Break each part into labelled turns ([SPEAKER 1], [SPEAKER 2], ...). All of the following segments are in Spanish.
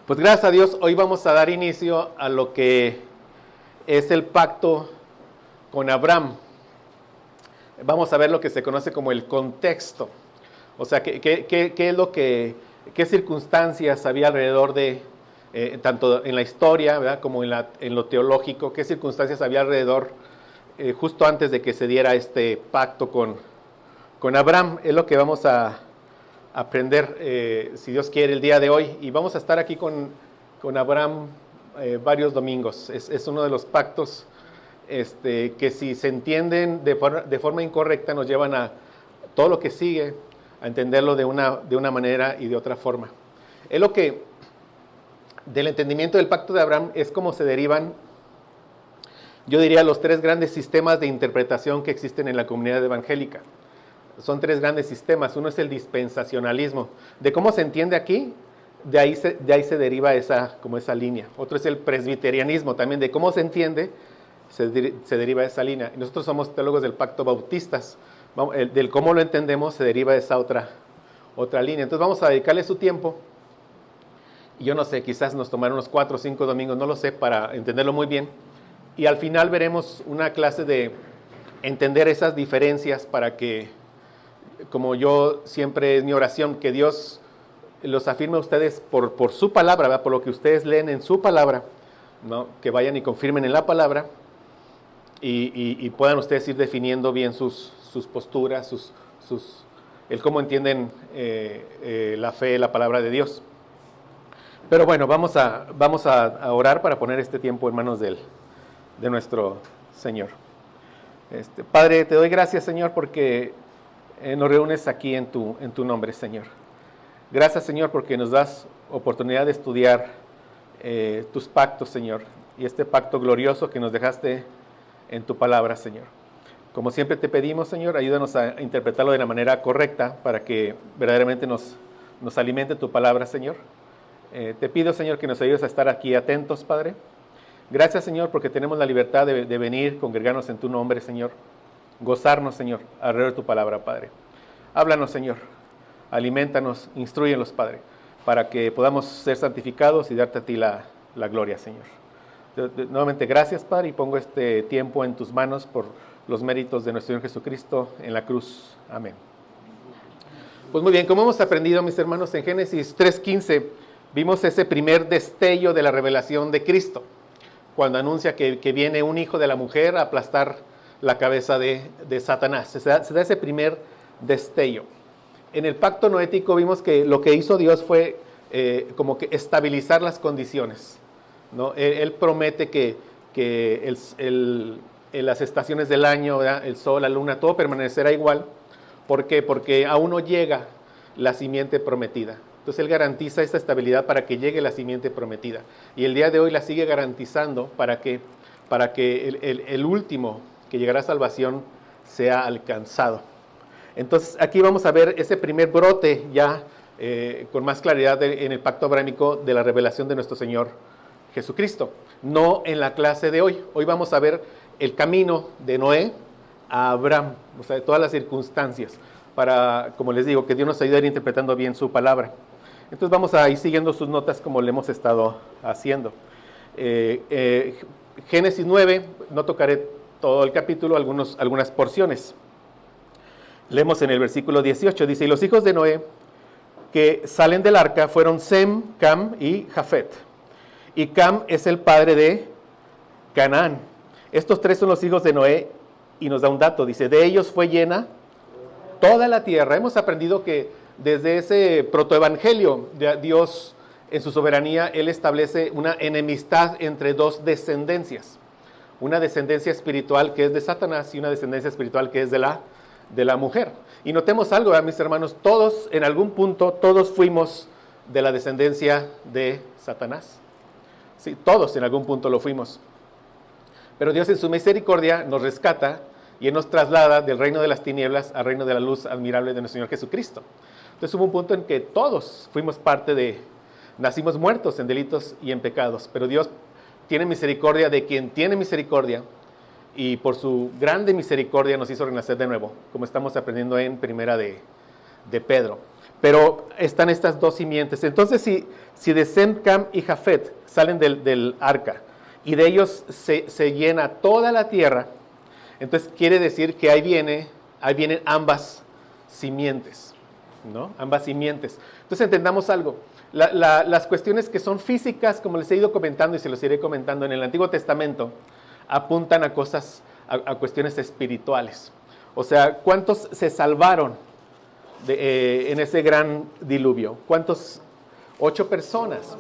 [SPEAKER 1] Pues gracias a Dios, hoy vamos a dar inicio a lo que es el pacto con Abraham. Vamos a ver lo que se conoce como el contexto. O sea, qué circunstancias había alrededor de, tanto en la historia, ¿verdad?, como en lo teológico, qué circunstancias había alrededor justo antes de que se diera este pacto con Abraham. Es lo que vamos a aprender, si Dios quiere, el día de hoy. Y vamos a estar aquí con Abraham varios domingos. Es uno de los pactos que si se entienden de forma incorrecta nos llevan a todo lo que sigue, a entenderlo de una manera y de otra forma. Es lo que, del entendimiento del pacto de Abraham, es como se derivan, yo diría, los tres grandes sistemas de interpretación que existen en la comunidad evangélica. Son tres grandes sistemas. Uno es el dispensacionalismo. De cómo se entiende aquí, de ahí se deriva esa línea. Otro es el presbiterianismo, también de cómo se entiende, se deriva esa línea. Y nosotros somos teólogos del pacto bautistas. Del cómo lo entendemos se deriva esa otra línea. Entonces vamos a dedicarle su tiempo. Y yo no sé, quizás nos tomará unos 4 o 5 domingos, no lo sé, para entenderlo muy bien. Y al final veremos una clase de entender esas diferencias para que, como yo siempre es mi oración, que Dios los afirme a ustedes por su palabra, ¿verdad?, por lo que ustedes leen en su palabra, ¿no?, que vayan y confirmen en la palabra y puedan ustedes ir definiendo bien sus posturas, el cómo entienden la fe, la palabra de Dios. Pero bueno, vamos a orar para poner este tiempo en manos de nuestro Señor. Padre, te doy gracias, Señor, porque nos reúnes aquí en tu nombre, Señor. Gracias, Señor, porque nos das oportunidad de estudiar tus pactos, Señor, y este pacto glorioso que nos dejaste en tu palabra, Señor. Como siempre te pedimos, Señor, ayúdanos a interpretarlo de la manera correcta para que verdaderamente nos alimente tu palabra, Señor. Te pido, Señor, que nos ayudes a estar aquí atentos, Padre. Gracias, Señor, porque tenemos la libertad de venir, congregarnos en tu nombre, Señor. Gozarnos, Señor, alrededor de tu palabra, Padre. Háblanos, Señor. Aliméntanos, instrúyenos, Padre, para que podamos ser santificados y darte a ti la gloria, Señor. Nuevamente, gracias, Padre, y pongo este tiempo en tus manos por los méritos de nuestro Señor Jesucristo en la cruz. Amén. Pues muy bien, como hemos aprendido, mis hermanos, en Génesis 3:15 vimos ese primer destello de la revelación de Cristo, cuando anuncia que viene un hijo de la mujer a aplastar la cabeza de Satanás. Se da ese primer destello. En el pacto noético vimos que lo que hizo Dios fue como que estabilizar las condiciones, ¿no? Él promete que las estaciones del año, ¿verdad?, el sol, la luna, todo permanecerá igual. ¿Por qué? Porque aún no llega la simiente prometida. Entonces Él garantiza esta estabilidad para que llegue la simiente prometida. Y el día de hoy la sigue garantizando para que el último que llegará a salvación sea alcanzado. Entonces aquí vamos a ver ese primer brote ya con más claridad en el pacto abrámico de la revelación de nuestro Señor Jesucristo. No en la clase de hoy. Hoy vamos a ver el camino de Noé a Abraham, o sea, de todas las circunstancias, para, como les digo, que Dios nos ayude a ir interpretando bien su palabra. Entonces vamos a ir siguiendo sus notas como le hemos estado haciendo. Génesis 9, no tocaré todo el capítulo, algunas porciones. Leemos en el versículo 18, dice: y los hijos de Noé que salen del arca fueron Sem, Cam y Jafet. Y Cam es el padre de Canaán. Estos tres son los hijos de Noé, y nos da un dato, dice: de ellos fue llena toda la tierra. Hemos aprendido que desde ese protoevangelio, Dios en su soberanía, Él establece una enemistad entre dos descendencias. Una descendencia espiritual que es de Satanás y una descendencia espiritual que es de la mujer. Y notemos algo, ¿verdad, mis hermanos? Todos, en algún punto, todos fuimos de la descendencia de Satanás. Sí, todos en algún punto lo fuimos. Pero Dios en su misericordia nos rescata y Él nos traslada del reino de las tinieblas al reino de la luz admirable de nuestro Señor Jesucristo. Entonces hubo un punto en que todos fuimos nacimos muertos en delitos y en pecados, pero Dios tiene misericordia de quien tiene misericordia, y por su grande misericordia nos hizo renacer de nuevo, como estamos aprendiendo en Primera de de Pedro. Pero están estas dos simientes. Entonces, si de Sem, Cam y Jafet salen del arca y de ellos se llena toda la tierra, entonces quiere decir que ahí vienen ambas simientes, ¿no? Ambas simientes. Entonces entendamos algo. Las cuestiones que son físicas, como les he ido comentando y se los iré comentando en el Antiguo Testamento, apuntan a cosas, a cuestiones espirituales. O sea, ¿cuántos se salvaron en ese gran diluvio? ¿Cuántos? 8 personas.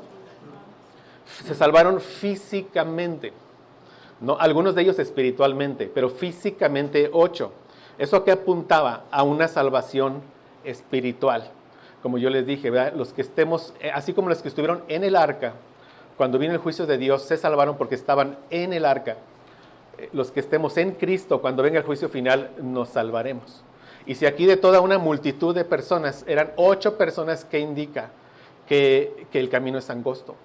[SPEAKER 1] Se salvaron físicamente, ¿no? Algunos de ellos espiritualmente, pero físicamente 8. ¿Eso que apuntaba? A una salvación espiritual. Como yo les dije, ¿verdad? Los que estemos, así como los que estuvieron en el arca, cuando vino el juicio de Dios, se salvaron porque estaban en el arca. Los que estemos en Cristo, cuando venga el juicio final, nos salvaremos. Y si aquí de toda una multitud de personas, eran 8 personas, que indica que el camino es angosto,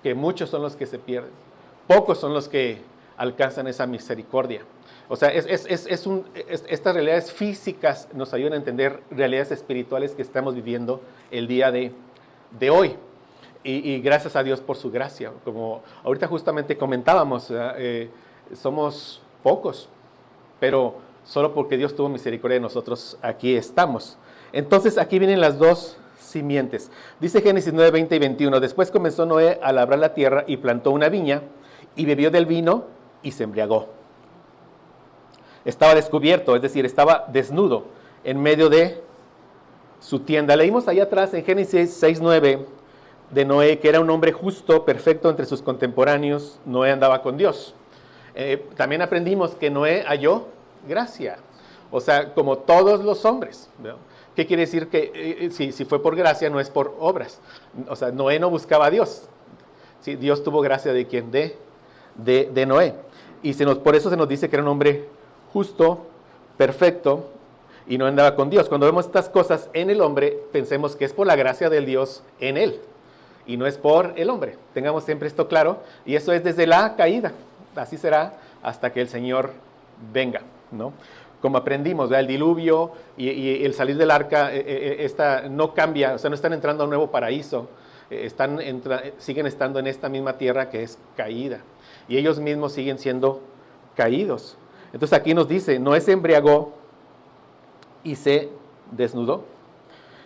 [SPEAKER 1] que muchos son los que se pierden, pocos son los que alcanzan esa misericordia. O sea, estas realidades físicas nos ayudan a entender realidades espirituales que estamos viviendo el día de hoy. Y gracias a Dios por su gracia. Como ahorita justamente comentábamos, somos pocos, pero solo porque Dios tuvo misericordia de nosotros, aquí estamos. Entonces, aquí vienen las dos simientes. Dice Génesis 9, 20 y 21. Después comenzó Noé a labrar la tierra y plantó una viña y bebió del vino y se embriagó. Estaba descubierto, es decir, estaba desnudo en medio de su tienda. Leímos allá atrás en Génesis 6, 9 de Noé, que era un hombre justo, perfecto entre sus contemporáneos. Noé andaba con Dios. También aprendimos que Noé halló gracia, o sea, como todos los hombres, ¿no? ¿Qué quiere decir? Que si fue por gracia, no es por obras. O sea, Noé no buscaba a Dios. ¿Sí? Dios tuvo gracia de quién? De Noé. Y por eso se nos dice que era un hombre justo, perfecto, y no andaba con Dios. Cuando vemos estas cosas en el hombre, pensemos que es por la gracia del Dios en él, y no es por el hombre. Tengamos siempre esto claro, y eso es desde la caída. Así será hasta que el Señor venga, ¿no? Como aprendimos, ¿verdad? El diluvio y el salir del arca no cambia, o sea, no están entrando a un nuevo paraíso, siguen estando en esta misma tierra que es caída, y ellos mismos siguen siendo caídos. Entonces aquí nos dice, Noé se embriagó y se desnudó.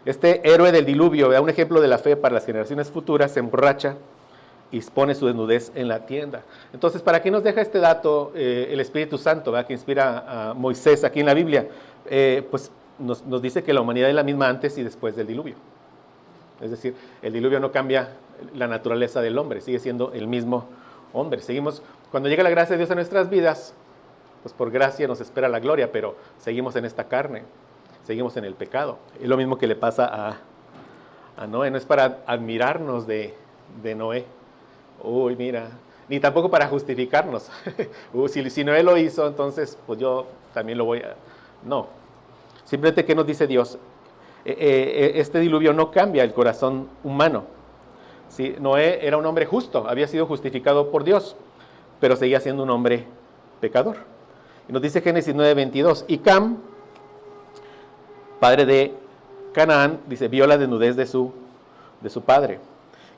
[SPEAKER 1] Este héroe del diluvio, ¿verdad? Un ejemplo de la fe para las generaciones futuras, se emborracha y pone su desnudez en la tienda. Entonces, ¿para qué nos deja este dato el Espíritu Santo, ¿verdad? Que inspira a Moisés aquí en la Biblia? Pues nos dice que la humanidad es la misma antes y después del diluvio. Es decir, el diluvio no cambia la naturaleza del hombre, sigue siendo el mismo hombre. Cuando llega la gracia de Dios a nuestras vidas, pues por gracia nos espera la gloria, pero seguimos en esta carne, seguimos en el pecado. Es lo mismo que le pasa a Noé. No es para admirarnos de Noé. Uy, mira, ni tampoco para justificarnos. Si Noé lo hizo, entonces pues yo también lo voy a... No, simplemente, ¿qué nos dice Dios? Este diluvio no cambia el corazón humano. ¿Sí? Noé era un hombre justo, había sido justificado por Dios, pero seguía siendo un hombre pecador. Y nos dice Génesis 9:22, y Cam, padre de Canaán, dice, vio la desnudez de su padre,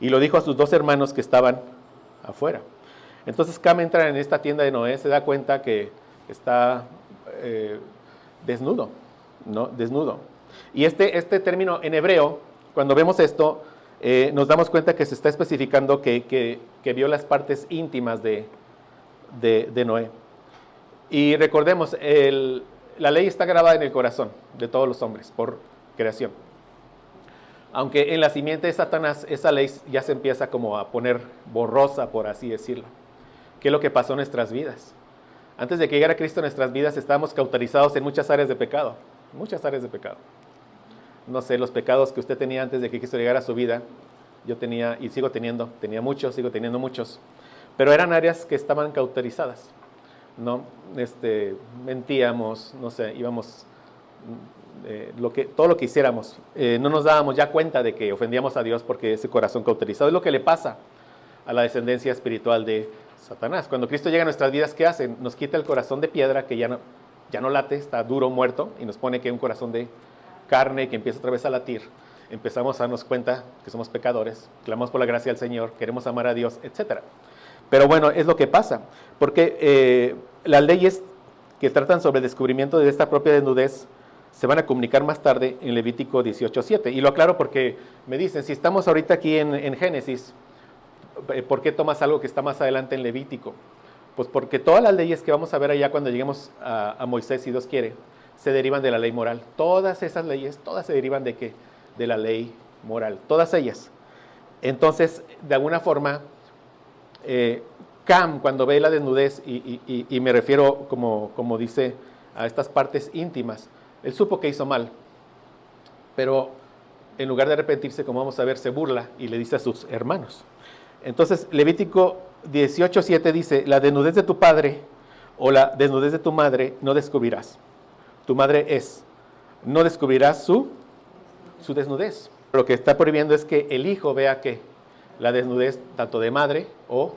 [SPEAKER 1] y lo dijo a sus 2 hermanos que estaban afuera. Entonces Cam entra en esta tienda de Noé, se da cuenta que está desnudo, ¿no? Desnudo. Y este término en hebreo, cuando vemos esto, nos damos cuenta que se está especificando que vio las partes íntimas de Noé. Y recordemos, la ley está grabada en el corazón de todos los hombres por creación. Aunque en la simiente de Satanás esa ley ya se empieza como a poner borrosa, por así decirlo. ¿Qué es lo que pasó en nuestras vidas? Antes de que llegara Cristo en nuestras vidas estábamos cauterizados en muchas áreas de pecado. Muchas áreas de pecado. No sé, los pecados que usted tenía antes de que Cristo llegara a su vida, yo tenía y sigo teniendo. Tenía muchos, sigo teniendo muchos. Pero eran áreas que estaban cauterizadas, ¿no? Mentíamos, no sé, íbamos... todo lo que hiciéramos, no nos dábamos ya cuenta de que ofendíamos a Dios porque ese corazón cauterizado es lo que le pasa a la descendencia espiritual de Satanás. Cuando Cristo llega a nuestras vidas, ¿qué hace? Nos quita el corazón de piedra que ya no late, está duro, muerto, y nos pone que un corazón de carne que empieza otra vez a latir, empezamos a darnos cuenta que somos pecadores, clamamos por la gracia del Señor, queremos amar a Dios, etc. Pero bueno, es lo que pasa, porque las leyes que tratan sobre el descubrimiento de esta propia desnudez se van a comunicar más tarde en Levítico 18:7. Y lo aclaro porque me dicen, si estamos ahorita aquí en Génesis, ¿por qué tomas algo que está más adelante en Levítico? Pues porque todas las leyes que vamos a ver allá cuando lleguemos a Moisés, si Dios quiere, se derivan de la ley moral. Todas esas leyes, todas se derivan de ¿qué? De la ley moral, todas ellas. Entonces, de alguna forma, Cam, cuando ve la desnudez, y me refiero, como dice, a estas partes íntimas, él supo que hizo mal, pero en lugar de arrepentirse, como vamos a ver, se burla y le dice a sus hermanos. Entonces, Levítico 18:7 dice, la desnudez de tu padre o la desnudez de tu madre no descubrirás. Tu madre no descubrirás su desnudez. Lo que está prohibiendo es que el hijo vea que la desnudez tanto de madre o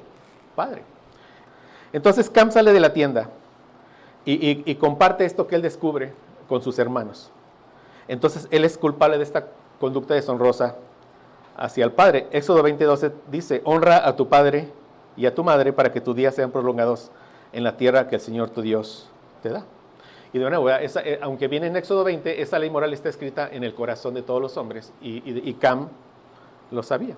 [SPEAKER 1] padre. Entonces Cam sale de la tienda y comparte esto que él descubre con sus hermanos. Entonces él es culpable de esta conducta deshonrosa hacia el padre. Éxodo 20:12 dice, honra a tu padre y a tu madre para que tus días sean prolongados en la tierra que el Señor tu Dios te da. Y de nuevo, aunque viene en Éxodo 20, esa ley moral está escrita en el corazón de todos los hombres y Cam lo sabía.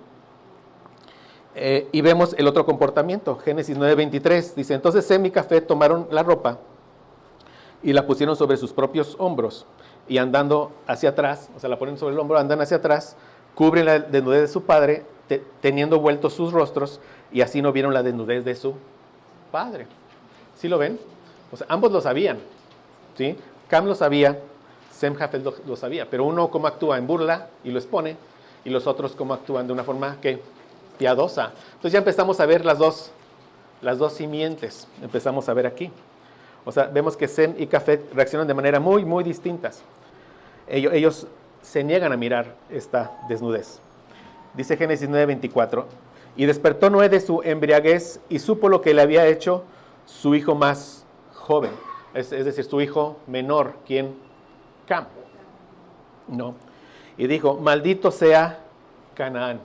[SPEAKER 1] Y vemos el otro comportamiento, Génesis 9:23, dice, entonces Sem y Jafet tomaron la ropa y la pusieron sobre sus propios hombros y andando hacia atrás, o sea, la ponen sobre el hombro, andan hacia atrás, cubren la desnudez de su padre, teniendo vueltos sus rostros, y así no vieron la desnudez de su padre. ¿Sí lo ven? O sea, ambos lo sabían, ¿sí? Cam lo sabía, Sem Jafet lo sabía, pero uno cómo actúa en burla y lo expone, y los otros cómo actúan de una forma que piadosa. Entonces ya empezamos a ver las dos simientes, empezamos a ver aquí. O sea, vemos que Sem y Jafet reaccionan de manera muy, muy distintas. Ellos se niegan a mirar esta desnudez. Dice Génesis 9:24, y despertó Noé de su embriaguez y supo lo que le había hecho su hijo más joven, es decir, su hijo menor, ¿quién? Cam. No. Y dijo, maldito sea Canaán,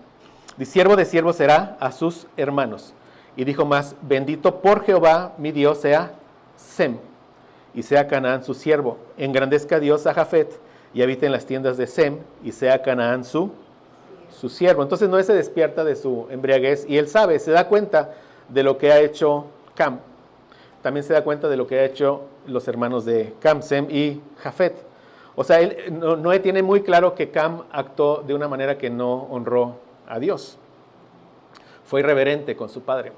[SPEAKER 1] y siervo de siervo será a sus hermanos. Y dijo más, bendito por Jehová mi Dios sea Sem, y sea Canaán su siervo. Engrandezca Dios a Jafet, y habite en las tiendas de Sem, y sea Canaán su siervo. Entonces Noé se despierta de su embriaguez, y él sabe, se da cuenta de lo que ha hecho Cam. También se da cuenta de lo que ha hecho los hermanos de Cam, Sem y Jafet. O sea, Noé tiene muy claro que Cam actuó de una manera que no honró a Dios. Fue irreverente con su padre,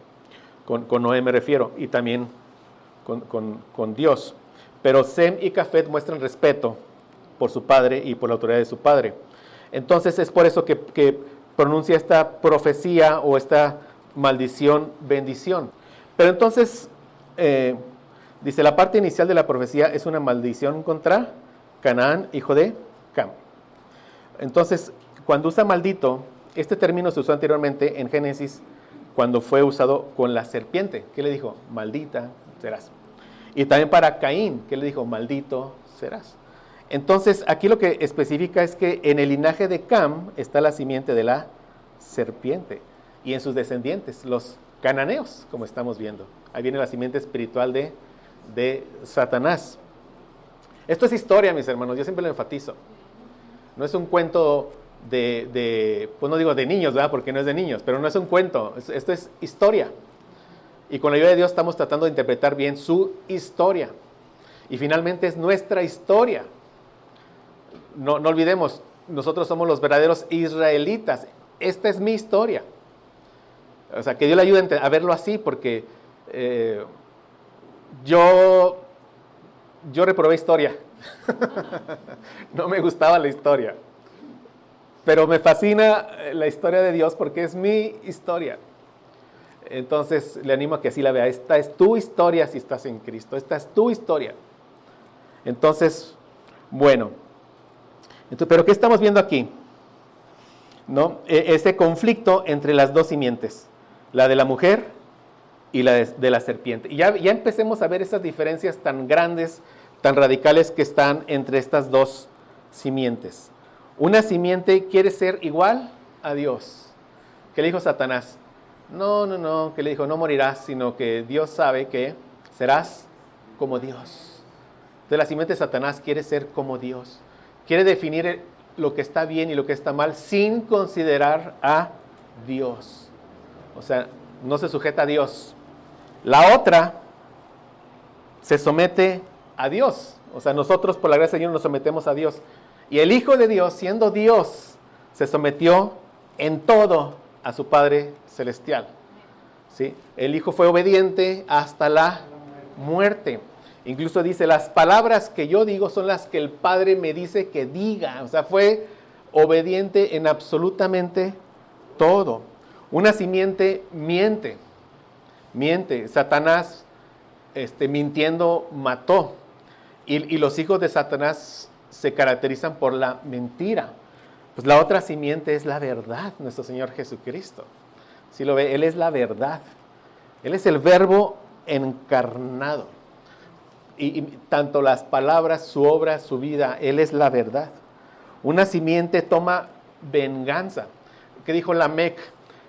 [SPEAKER 1] con Noé me refiero, y también con Dios. Pero Sem y Jafet muestran respeto por su padre y por la autoridad de su padre. Entonces es por eso que pronuncia esta profecía o esta maldición, bendición. Pero entonces, dice, la parte inicial de la profecía es una maldición contra Canaán, hijo de Cam. Entonces, cuando usa maldito, este término se usó anteriormente en Génesis cuando fue usado con la serpiente. ¿Qué le dijo? Maldita serás. Y también para Caín, ¿qué le dijo? Maldito serás. Entonces, aquí lo que especifica es que en el linaje de Cam está la simiente de la serpiente y en sus descendientes, los cananeos, como estamos viendo. Ahí viene la simiente espiritual de Satanás. Esto es historia, mis hermanos, yo siempre lo enfatizo. No es un cuento pues no digo de niños, ¿verdad? Porque no es de niños, pero no es un cuento, esto es historia. Y con la ayuda de Dios estamos tratando de interpretar bien su historia. Y finalmente es nuestra historia. No olvidemos, nosotros somos los verdaderos israelitas. Esta es mi historia. O sea, que Dios le ayude a verlo así, porque yo reprobé historia. No me gustaba la historia. Pero me fascina la historia de Dios porque es mi historia. Entonces le animo a que así la vea. Esta es tu historia si estás en Cristo. Esta es tu historia. Entonces, bueno. Pero ¿qué estamos viendo aquí? ¿No? Ese conflicto entre las dos simientes. La de la mujer y la de la serpiente. Y ya empecemos a ver esas diferencias tan grandes, tan radicales que están entre estas dos simientes. Una simiente quiere ser igual a Dios. ¿Qué le dijo Satanás? No, que le dijo, no morirás, sino que Dios sabe que serás como Dios. Entonces la simiente de Satanás quiere ser como Dios. Quiere definir lo que está bien y lo que está mal sin considerar a Dios. O sea, no se sujeta a Dios. La otra se somete a Dios. O sea, nosotros por la gracia de Dios nos sometemos a Dios. Y el Hijo de Dios, siendo Dios, se sometió en todo a su Padre Celestial. ¿Sí? El Hijo fue obediente hasta la muerte. Incluso dice, las palabras que yo digo son las que el Padre me dice que diga. O sea, fue obediente en absolutamente todo. Una simiente miente. Satanás, mintiendo, mató. Y los hijos de Satanás se caracterizan por la mentira. Pues la otra simiente es la verdad, nuestro Señor Jesucristo. Si lo ve, Él es la verdad. Él es el Verbo encarnado. Y tanto las palabras, su obra, su vida, Él es la verdad. Una simiente toma venganza. ¿Qué dijo Lamec?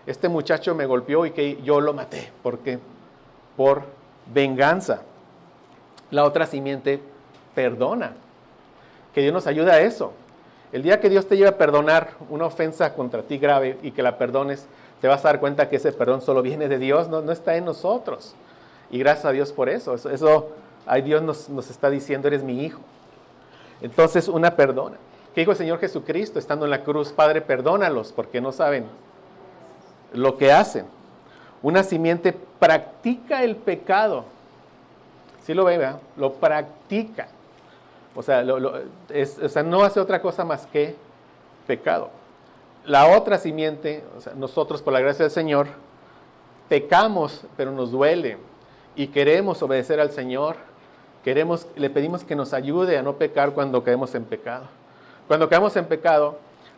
[SPEAKER 1] Este muchacho me golpeó y que yo lo maté. ¿Por qué? Por venganza. La otra simiente perdona. Que Dios nos ayude a eso. El día que Dios te lleve a perdonar una ofensa contra ti grave y que la perdones, te vas a dar cuenta que ese perdón solo viene de Dios, no está en nosotros. Y gracias a Dios por eso. Ay, Dios nos está diciendo, eres mi hijo. Entonces, una perdona. ¿Qué dijo el Señor Jesucristo estando en la cruz? Padre, perdónalos porque no saben lo que hacen. Una simiente practica el pecado. ¿Sí lo ve, verdad? Lo practica. O sea, no hace otra cosa más que pecado. La otra simiente, o sea, nosotros por la gracia del Señor, pecamos, pero nos duele. Y queremos obedecer al Señor. Le pedimos que nos ayude a no pecar cuando caemos en pecado. Cuando caemos en pecado,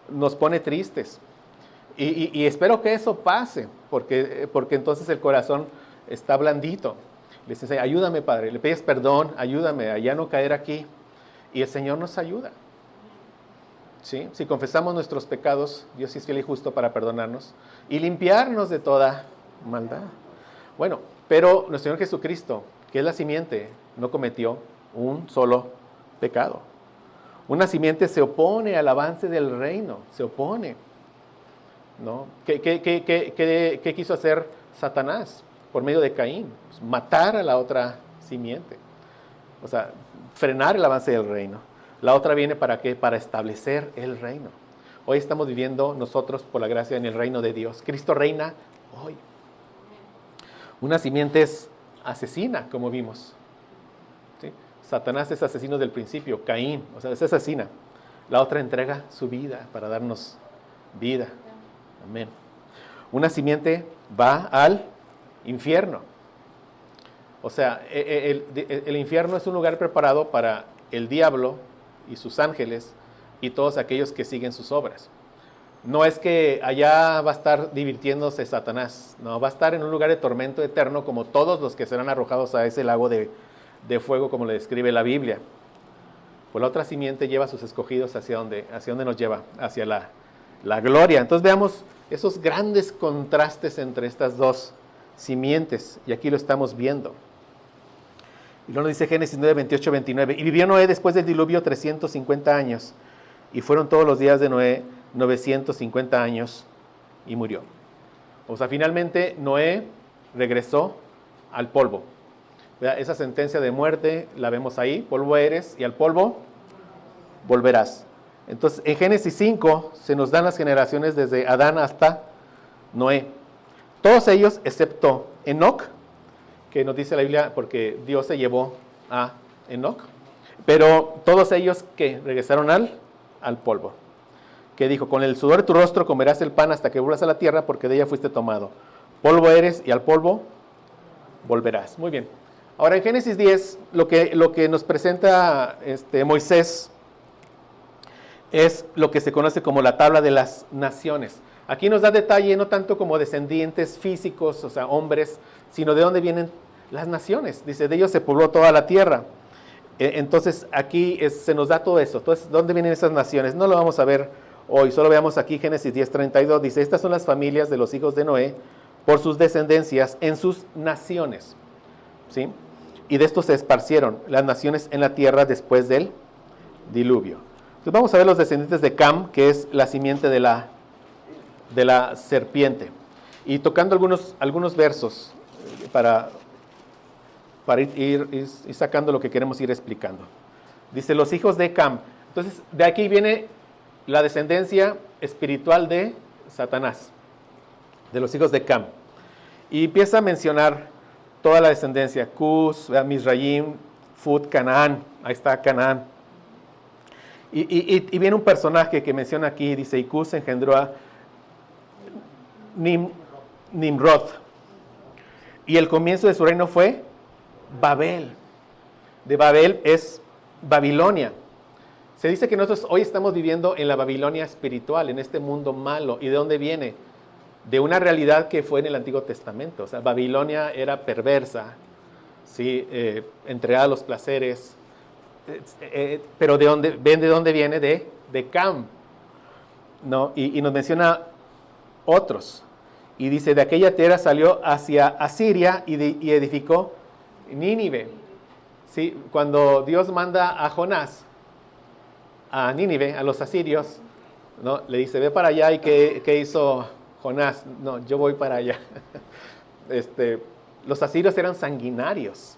[SPEAKER 1] nos pone tristes. Y espero que eso pase, porque entonces el corazón está blandito. Le dices, ayúdame, Padre. Le pides perdón, ayúdame a ya no caer aquí. Y el Señor nos ayuda. ¿Sí? Si confesamos nuestros pecados, Dios es fiel y justo para perdonarnos y limpiarnos de toda maldad. Bueno, pero nuestro Señor Jesucristo, que es la simiente, no cometió un solo pecado. Una simiente se opone al avance del reino, se opone. ¿No? ¿Qué quiso hacer Satanás por medio de Caín? Pues matar a la otra simiente. O sea, frenar el avance del reino. La otra viene ¿para qué? Para establecer el reino. Hoy estamos viviendo nosotros, por la gracia, en el reino de Dios. Cristo reina hoy. Una simiente es asesina, como vimos. ¿Sí? Satanás es asesino del principio, Caín, o sea, es asesina. La otra entrega su vida para darnos vida. Amén. Una simiente va al infierno. O sea, el infierno es un lugar preparado para el diablo y sus ángeles y todos aquellos que siguen sus obras. No es que allá va a estar divirtiéndose Satanás, no, va a estar en un lugar de tormento eterno como todos los que serán arrojados a ese lago de fuego, como le describe la Biblia. Pues la otra simiente lleva a sus escogidos hacia dónde nos lleva, hacia la gloria. Entonces veamos esos grandes contrastes entre estas dos simientes, y aquí lo estamos viendo. Y luego dice Génesis 9, 28, 29, y vivió Noé después del diluvio 350 años, y fueron todos los días de Noé 950 años, y murió. O sea, finalmente Noé regresó al polvo. Esa sentencia de muerte la vemos ahí, polvo eres y al polvo volverás. Entonces, en Génesis 5 se nos dan las generaciones desde Adán hasta Noé. Todos ellos, excepto Enoc, que nos dice la Biblia, porque Dios se llevó a Enoc, pero todos ellos que regresaron al polvo. Que dijo, con el sudor de tu rostro comerás el pan hasta que vuelvas a la tierra, porque de ella fuiste tomado. Polvo eres y al polvo volverás. Muy bien. Ahora en Génesis 10, lo que nos presenta Moisés es lo que se conoce como la tabla de las naciones. Aquí nos da detalle no tanto como descendientes físicos, o sea, hombres, sino de dónde vienen las naciones. Dice, de ellos se pobló toda la tierra. Entonces aquí se nos da todo eso. Entonces, ¿dónde vienen esas naciones? No lo vamos a ver hoy, solo veamos aquí Génesis 10:32. Dice, estas son las familias de los hijos de Noé por sus descendencias en sus naciones. ¿Sí? Y de estos se esparcieron las naciones en la tierra después del diluvio. Entonces vamos a ver los descendientes de Cam, que es la simiente de la serpiente. Y tocando algunos versos para ir sacando lo que queremos ir explicando. Dice, los hijos de Cam. Entonces, de aquí viene la descendencia espiritual de Satanás, de los hijos de Cam. Y empieza a mencionar toda la descendencia, Cus, Mizraim, Fut, Canaán, ahí está Canaán. Y viene un personaje que menciona aquí, dice, y Cus engendró a Nimrod. Y el comienzo de su reino fue Babel. De Babel es Babilonia. Se dice que nosotros hoy estamos viviendo en la Babilonia espiritual, en este mundo malo. ¿Y de dónde viene? De una realidad que fue en el Antiguo Testamento. O sea, Babilonia era perversa, ¿sí? Entregada a los placeres. Pero ¿de dónde viene? De Cam, ¿no? Y nos menciona otros. Y dice, de aquella tierra salió hacia Asiria y edificó Nínive. ¿Sí? Cuando Dios manda a Jonás a Nínive, a los asirios, ¿no? Le dice, ve para allá. ¿Y qué hizo Jonás? No, yo voy para allá. Los asirios eran sanguinarios.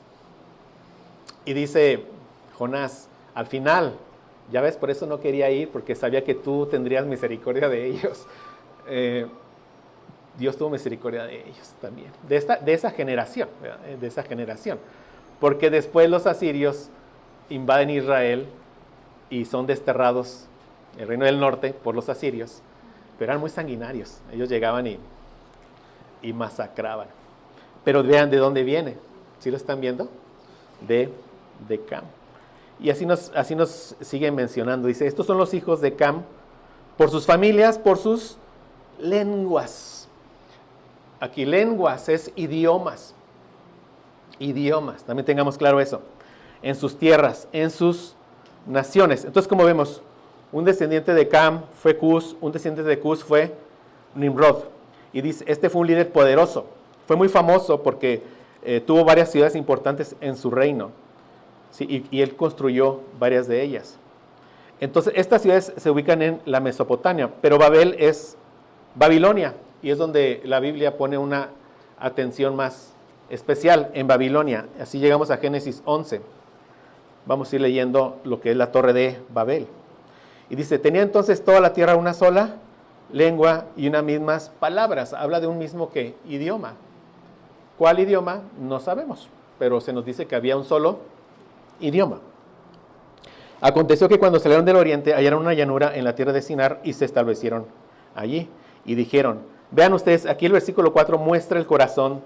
[SPEAKER 1] Y dice Jonás, al final, ya ves, por eso no quería ir, porque sabía que tú tendrías misericordia de ellos. Dios tuvo misericordia de ellos también, de esa generación, ¿verdad? De esa generación. Porque después los asirios invaden Israel y son desterrados, el reino del norte, por los asirios, pero eran muy sanguinarios. Ellos llegaban y masacraban. Pero vean de dónde viene. ¿Sí lo están viendo? De Cam. Y así nos siguen mencionando. Dice, estos son los hijos de Cam por sus familias, por sus lenguas. Aquí lenguas es idiomas. Idiomas, también tengamos claro eso. En sus tierras, en sus naciones. Entonces, como vemos, un descendiente de Cam fue Cus, un descendiente de Cus fue Nimrod. Y dice, este fue un líder poderoso. Fue muy famoso porque tuvo varias ciudades importantes en su reino. ¿Sí? Y él construyó varias de ellas. Entonces, estas ciudades se ubican en la Mesopotamia, pero Babel es Babilonia. Y es donde la Biblia pone una atención más especial, en Babilonia. Así llegamos a Génesis 11. Vamos a ir leyendo lo que es la torre de Babel. Y dice, tenía entonces toda la tierra una sola lengua y unas mismas palabras. Habla de un mismo ¿qué? Idioma. ¿Cuál idioma? No sabemos, pero se nos dice que había un solo idioma. Aconteció que cuando salieron del oriente hallaron una llanura en la tierra de Sinar y se establecieron allí. Y dijeron, vean ustedes, aquí el versículo 4 muestra el corazón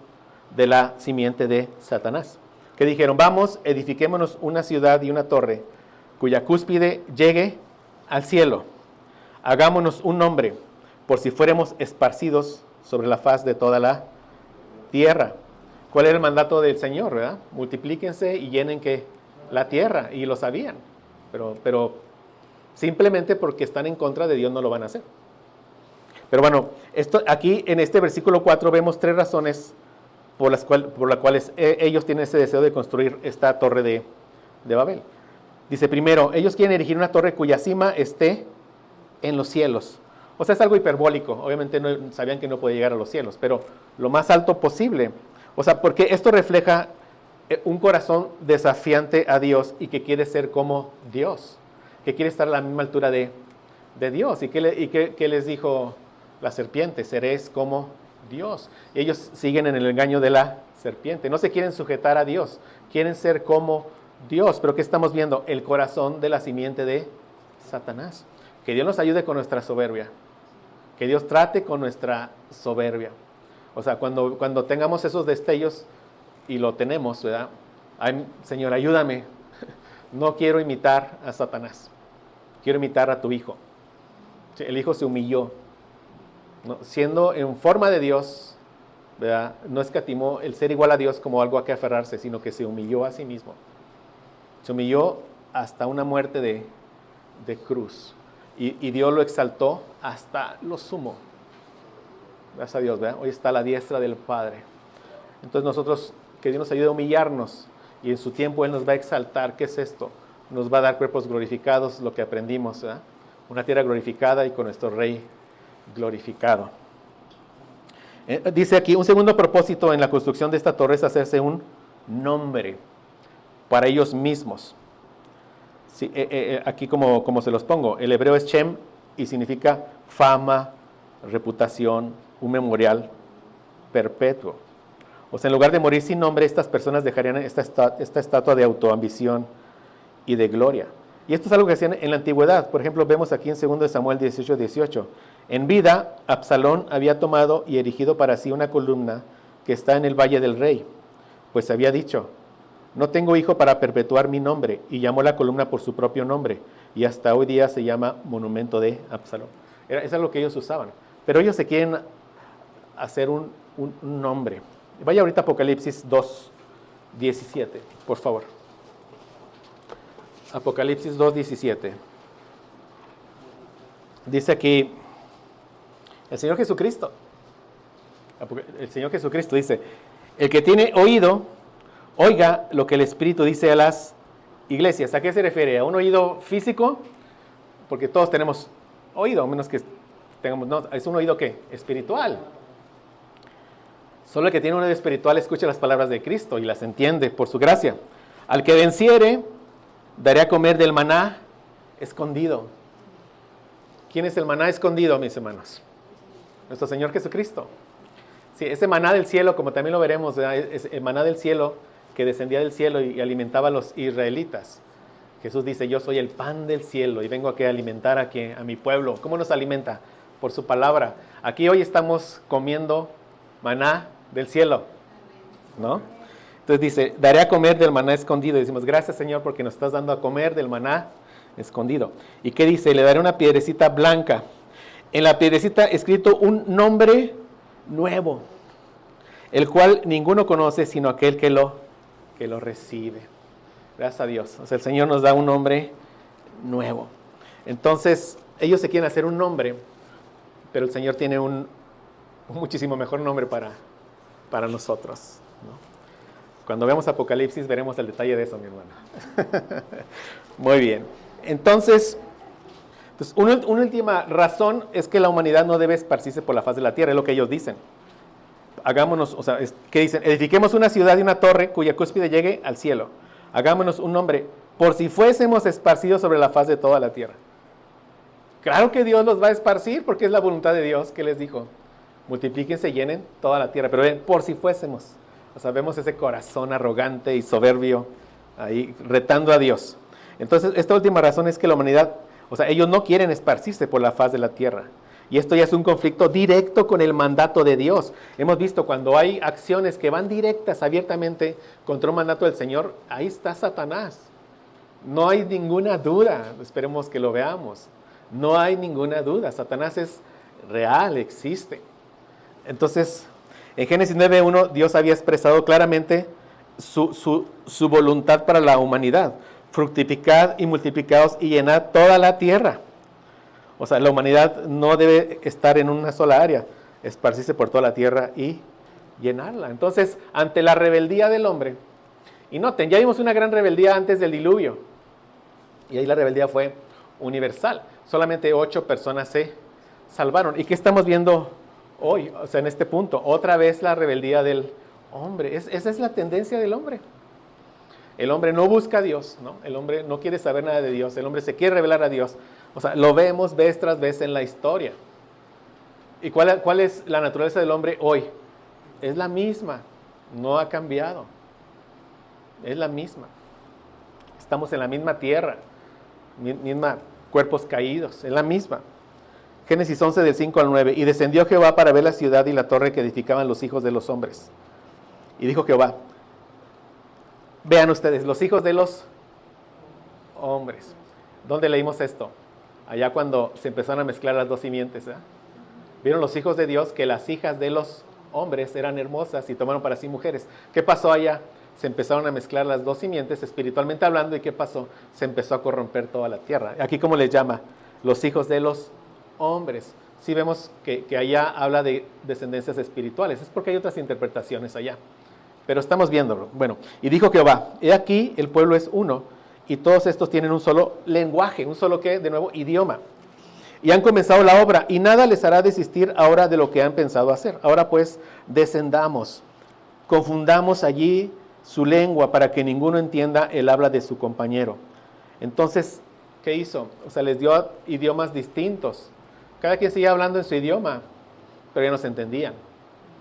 [SPEAKER 1] de la simiente de Satanás. Que dijeron, vamos, edifiquémonos una ciudad y una torre, cuya cúspide llegue al cielo. Hagámonos un nombre, por si fuéramos esparcidos sobre la faz de toda la tierra. ¿Cuál era el mandato del Señor, verdad? Multiplíquense y llenen ¿qué? La tierra, y lo sabían. Pero simplemente porque están en contra de Dios no lo van a hacer. Pero bueno, aquí en este versículo 4 vemos 3 razones por las cuales ellos tienen ese deseo de construir esta torre de Babel. Dice, primero, ellos quieren erigir una torre cuya cima esté en los cielos. O sea, es algo hiperbólico. Obviamente no sabían que no podía llegar a los cielos, pero lo más alto posible. O sea, porque esto refleja un corazón desafiante a Dios y que quiere ser como Dios, que quiere estar a la misma altura de Dios. ¿Y qué les dijo la serpiente? Seréis como Dios. Y ellos siguen en el engaño de la serpiente. No se quieren sujetar a Dios, quieren ser como Dios. Pero ¿qué estamos viendo? El corazón de la simiente de Satanás. Que Dios nos ayude con nuestra soberbia. Que Dios trate con nuestra soberbia. O sea, cuando tengamos esos destellos, y lo tenemos, ¿verdad? Ay, Señor, ayúdame. No quiero imitar a Satanás. Quiero imitar a tu Hijo. El Hijo se humilló. ¿No? Siendo en forma de Dios, ¿verdad? No escatimó el ser igual a Dios como algo a que aferrarse, sino que se humilló a sí mismo. Se humilló hasta una muerte de cruz. Y Dios lo exaltó hasta lo sumo. Gracias a Dios, ¿verdad? Hoy está a la diestra del Padre. Entonces nosotros, que Dios nos ayude a humillarnos y en su tiempo Él nos va a exaltar. ¿Qué es esto? Nos va a dar cuerpos glorificados, lo que aprendimos, ¿verdad? Una tierra glorificada y con nuestro Rey glorificado. Dice aquí, un segundo propósito en la construcción de esta torre es hacerse un nombre para ellos mismos. Sí, aquí como se los pongo, el hebreo es Shem y significa fama, reputación, un memorial perpetuo. O sea, en lugar de morir sin nombre, estas personas dejarían esta estatua de autoambición y de gloria. Y esto es algo que hacían en la antigüedad. Por ejemplo, vemos aquí en 2 Samuel 18:18. En vida, Absalón había tomado y erigido para sí una columna que está en el Valle del Rey, pues había dicho, no tengo hijo para perpetuar mi nombre, y llamó la columna por su propio nombre, y hasta hoy día se llama Monumento de Absalón. Eso es lo que ellos usaban. Pero ellos se quieren hacer un nombre. Vaya ahorita a Apocalipsis 2:17, por favor. Apocalipsis 2:17. Dice aquí, el Señor Jesucristo dice, el que tiene oído, oiga lo que el Espíritu dice a las iglesias. ¿A qué se refiere? ¿A un oído físico? Porque todos tenemos oído, a menos que tengamos, no, es un oído ¿qué? Espiritual. Solo el que tiene un oído espiritual escucha las palabras de Cristo y las entiende por su gracia. Al que venciere, daré a comer del maná escondido. ¿Quién es el maná escondido, mis hermanos? Nuestro Señor Jesucristo. Sí, ese maná del cielo, como también lo veremos, ¿verdad? Es el maná del cielo que descendía del cielo y alimentaba a los israelitas. Jesús dice, yo soy el pan del cielo y vengo aquí a alimentar a mi pueblo. ¿Cómo nos alimenta? Por su palabra. Aquí hoy estamos comiendo maná del cielo, ¿no? Entonces dice, daré a comer del maná escondido. Y decimos, gracias Señor porque nos estás dando a comer del maná escondido. ¿Y qué dice? Le daré una piedrecita blanca. En la piedrecita escrito un nombre nuevo, el cual ninguno conoce sino aquel que lo recibe. Gracias a Dios. O sea, el Señor nos da un nombre nuevo. Entonces, ellos se quieren hacer un nombre, pero el Señor tiene un muchísimo mejor nombre para nosotros, ¿no? Cuando veamos Apocalipsis veremos el detalle de eso, mi hermana. Muy bien. Entonces, pues una última razón es que la humanidad no debe esparcirse por la faz de la tierra, es lo que ellos dicen. Hagámonos, o sea, ¿qué dicen? Edifiquemos una ciudad y una torre cuya cúspide llegue al cielo. Hagámonos un nombre, por si fuésemos esparcidos sobre la faz de toda la tierra. Claro que Dios los va a esparcir, porque es la voluntad de Dios que les dijo. Multiplíquense, llenen toda la tierra. Pero ven, por si fuésemos. O sea, vemos ese corazón arrogante y soberbio ahí retando a Dios. Entonces, esta última razón es que la humanidad, o sea, ellos no quieren esparcirse por la faz de la tierra. Y esto ya es un conflicto directo con el mandato de Dios. Hemos visto cuando hay acciones que van directas abiertamente contra un mandato del Señor, ahí está Satanás. No hay ninguna duda, esperemos que lo veamos. No hay ninguna duda, Satanás es real, existe. Entonces, en Génesis 9:1, Dios había expresado claramente su voluntad para la humanidad. Fructificad y multiplicaos y llenad toda la tierra. O sea, la humanidad no debe estar en una sola área, esparcirse por toda la tierra y llenarla. Entonces, ante la rebeldía del hombre, y noten, ya vimos una gran rebeldía antes del diluvio, y ahí la rebeldía fue universal. Solamente 8 personas se salvaron. ¿Y qué estamos viendo hoy? O sea, en este punto, otra vez la rebeldía del hombre. Esa es la tendencia del hombre. El hombre no busca a Dios, ¿no? El hombre no quiere saber nada de Dios. El hombre se quiere revelar a Dios. O sea, lo vemos vez tras vez en la historia. ¿Y cuál es la naturaleza del hombre hoy? Es la misma. No ha cambiado. Es la misma. Estamos en la misma tierra. Misma cuerpos caídos. Es la misma. Génesis 11 del 5 al 9. Y descendió Jehová para ver la ciudad y la torre que edificaban los hijos de los hombres. Y dijo Jehová, vean ustedes, los hijos de los hombres. ¿Dónde leímos esto? Allá cuando se empezaron a mezclar las dos simientes. Vieron los hijos de Dios que las hijas de los hombres eran hermosas y tomaron para sí mujeres. ¿Qué pasó allá? se empezaron a mezclar las dos simientes espiritualmente hablando. ¿Y qué pasó? Se empezó a corromper toda la tierra. Aquí, ¿cómo les llama? Los hijos de los hombres. Sí vemos que allá habla de descendencias espirituales. Es porque hay otras interpretaciones allá. Pero estamos viéndolo. Bueno, y dijo Jehová, he aquí el pueblo es uno, y todos estos tienen un solo lenguaje, un solo, ¿qué? De nuevo, idioma. Y han comenzado la obra, y nada les hará desistir ahora de lo que han pensado hacer. Ahora pues, descendamos, confundamos allí su lengua para que ninguno entienda el habla de su compañero. Entonces, ¿qué hizo? O sea, les dio idiomas distintos. Cada quien seguía hablando en su idioma, pero ya no se entendían.